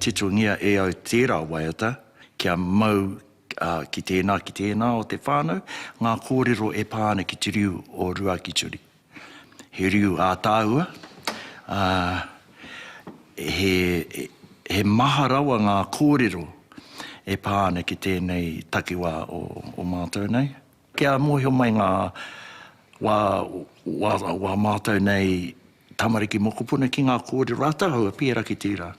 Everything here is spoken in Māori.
titungia e au tērā waiata, kia mau ki tēnā o te whānau, ngā kōrero e pāna ki te riu o rua ki turi. He riu ātāua, he maha rawa ngā kōrero e pāna ki tēnei takiwā o mātou nei. Kia mōhio mai ngā wā mātou nei tamariki mokopuna ki ngā kōrero rātahau, pēra ki tērā.